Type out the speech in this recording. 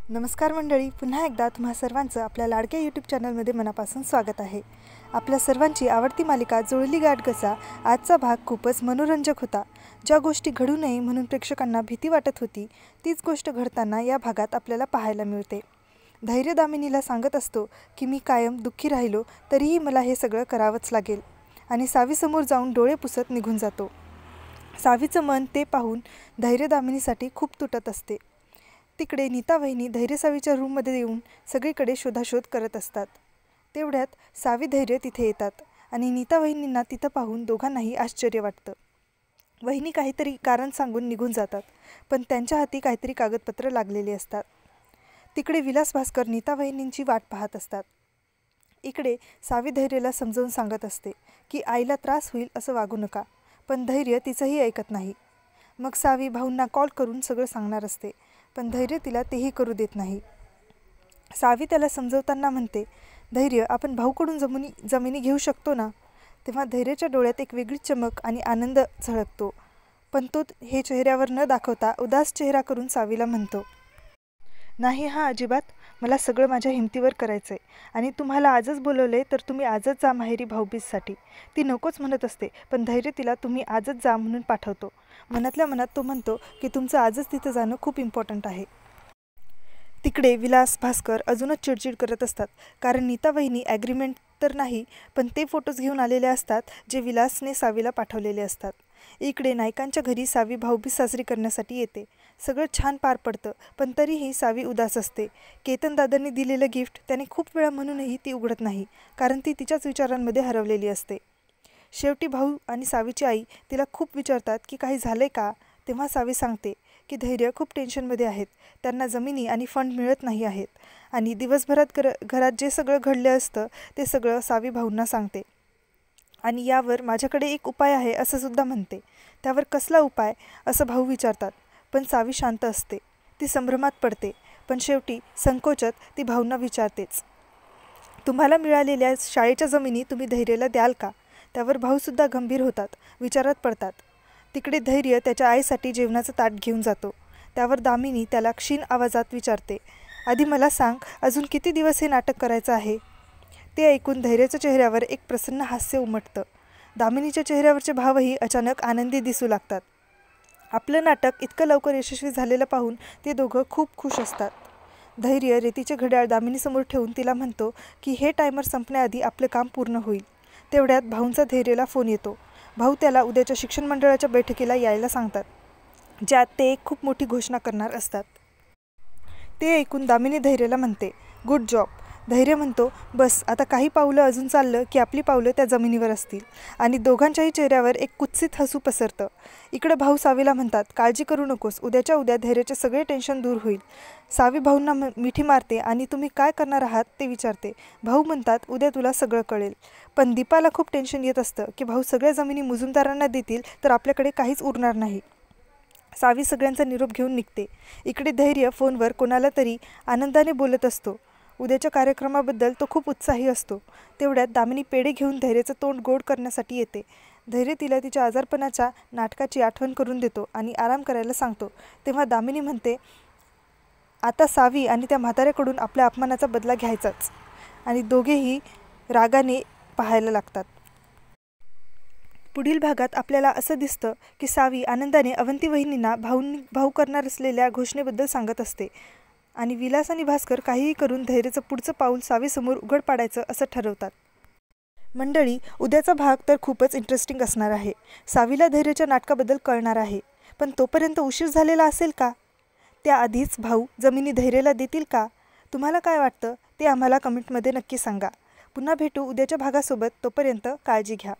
नमस्कार मंडळी, पुन्हा एकदा तुम्हा सर्वांचं आपल्या लाडक्या यूट्यूब चॅनलमध्ये मनापासून स्वागत आहे। आपल्या सर्वांची आवडती मालिका जुळली गाठ गसा आजचा भाग खूपच मनोरंजक होता। ज्या गोष्टी घडू नये म्हणून प्रेक्षकांना भीती वाटत होती तीच गोष्ट घडताना या भागात आपल्याला पाहायला मिळते। धैर्य दामिनीला सांगत असतो की मी कायम दुःखी राहिलो तरीही मला हे सगळं करावंच लागेल आणि सावीसमोर जाऊन डोळे पुसत निघून जातो। सावीचं मन ते पाहून धैर्य दामिनीसाठी खूप तुटत असते। तिकडे नीता वहिनी धैर्य सावीच्या रूममध्ये येऊन सगळीकडे शोधाशोध करत असतात। तेवढ्यात सावी धैर्य तिथे येतात आणि नीता वहिनींना तिथं पाहून दोघांनाही आश्चर्य वाटतं। वहिनी काहीतरी कारण सांगून निघून जातात, पण त्यांच्या हाती काहीतरी कागदपत्र लागलेली असतात। तिकडे विलास भास्कर नीता वहिनींची वाट पाहत असतात। इकडे सावी धैर्यला समजावून सांगत असते की आईला त्रास होईल असं वागू नका, पण धैर्य तिचंही ऐकत नाही। मग सावी भाऊंना कॉल करून सगळं सांगणार असते, पण धैर्य तिला तेही करू देत नाही। सावी त्याला समजवताना म्हणते, धैर्य आपण भाऊकडून जमिनी घेऊ शकतो ना। तेव्हा धैर्याच्या डोळ्यात एक वेगळीच चमक आणि आनंद झळकतो, पण तो हे चेहऱ्यावर न दाखवता उदास चेहरा करून सावीला म्हणतो, नाही हा अजिबात, मला सगळं माझ्या हिमतीवर करायचंय आणि तुम्हाला आजच बोलवले तर तुम्ही आजच जा माहेरी भाऊबीजसाठी। ती नकोच म्हणत असते, पण धैर्य तिला तुम्ही आजच जा म्हणून पाठवतो। मनातल्या मनात तो म्हणतो की तुमचं आजच तिथं जाणं खूप इम्पॉर्टंट आहे। तिकडे विलास भास्कर अजूनच चिडचिड करत असतात, कारण नीता वहिनी ॲग्रीमेंट तर नाही पण ते फोटोज घेऊन आलेले असतात जे विलासने सावीला पाठवलेले असतात। इकडे नायकांच्या घरी सावी भाऊबीज साजरी करण्यासाठी येते। सगळं छान पार पडतं, पण तरीही सावी उदास असते। केतन दादांनी दिलेलं गिफ्ट त्याने खूप वेळा म्हणूनही ती उघडत नाही, कारण ती तिच्याच विचारांमध्ये हरवलेली असते। शेवटी भाऊ आणि सावीची आई तिला खूप विचारतात की काही झालंय का। तेव्हा सावी सांगते की धैर्य खूप टेन्शनमध्ये आहेत, त्यांना जमिनी आणि फंड मिळत नाही आहेत आणि दिवसभरात घरात जे सगळं घडलं असतं ते सगळं सावी भाऊंना सांगते आणि यावर माझ्याकडे एक उपाय आहे असं सुद्धा म्हणते। त्यावर कसला उपाय असं भाऊ विचारतात, पण सावी शांत असते। ती संभ्रमात पडते, पण शेवटी संकोचत ती भाऊंना विचारतेच, तुम्हाला मिळालेल्या शाळेच्या जमिनी तुम्ही धैर्यला द्याल का। त्यावर भाऊसुद्धा गंभीर होतात, विचारात पडतात। तिकडे धैर्य त्याच्या आईसाठी जेवणाचं ताट घेऊन जातो। त्यावर दामिनी त्याला क्षीण आवाजात विचारते, आधी मला सांग, अजून किती दिवस हे नाटक करायचं आहे। ते ऐकून धैर्याच्या चेहऱ्यावर एक प्रसन्न हास्य उमटतं। दामिनीच्या चेहऱ्यावरचे भावही अचानक आनंदी दिसू लागतात। आपलं नाटक इतकं लवकर यशस्वी झालेलं पाहून ते दोघं खूप खुश असतात। धैर्य रेतीचे घड्याळ दामिनीसमोर ठेवून तिला म्हणतो की हे टायमर संपण्याआधी आपलं काम पूर्ण होईल। तेवढ्यात भाऊंचा धैर्यला फोन येतो। भाऊ त्याला उद्याच्या शिक्षण मंडळाच्या बैठकीला यायला सांगतात, ज्यात ते एक खूप मोठी घोषणा करणार असतात। ते ऐकून दामिनी धैर्यला म्हणते, गुड जॉब। धैर्य म्हणतो, बस आता काही पावलं अजून चाललं की आपली पावलं त्या जमिनीवर असतील आणि दोघांच्याही चेहऱ्यावर एक कुत्सित हसू पसरतं। इकडे भाऊ सावीला म्हणतात, काळजी करू नकोस, उद्याच्या उद्या धैर्याचे सगळे टेन्शन दूर होईल। सावी भाऊंना मिठी मारते आणि तुम्ही काय करणार आहात ते विचारते। भाऊ म्हणतात, उद्या तुला सगळं कळेल। पण दीपाला खूप टेन्शन येत असतं की भाऊ सगळ्या जमिनी मुजुमदारांना देतील तर आपल्याकडे काहीच उरणार नाही। सावी सगळ्यांचा निरोप घेऊन निघते। इकडे धैर्य फोनवर कोणाला तरी आनंदाने बोलत असतो। उद्याच्या कार्यक्रमाबद्दल तो खूप उत्साही असतो। तेवढ्यात दामिनी पेढे घेऊन धैर्याचं तोंड गोड करण्यासाठी येते। धैर्य तिला तिच्या आजारपणाच्या नाटकाची आठवण करून देतो आणि आराम करायला सांगतो। तेव्हा दामिनी म्हणते, आता सावी आणि त्या म्हाताऱ्याकडून आपल्या अपमानाचा बदला घ्यायचाच आणि दोघेही रागाने पाहायला लागतात। पुढील भागात आपल्याला असं दिसतं की सावी आनंदाने अवंती वहिनींना भाऊ करणार असलेल्या घोषणेबद्दल सांगत असते आणि विलास आणि भास्कर काहीही करून धैर्याचं पुढचं पाऊल सावीसमोर उघड पाडायचं असं ठरवतात। मंडळी, उद्याचा भाग तर खूपच इंटरेस्टिंग असणार आहे। सावीला धैर्याच्या नाटकाबद्दल कळणार आहे, पण तोपर्यंत उशीर झालेला असेल का। त्याआधीच भाऊ जमिनी धैर्याला देतील का। तुम्हाला काय वाटतं ते आम्हाला कमेंटमध्ये नक्की सांगा। पुन्हा भेटू उद्याच्या भागासोबत, तोपर्यंत काळजी घ्या।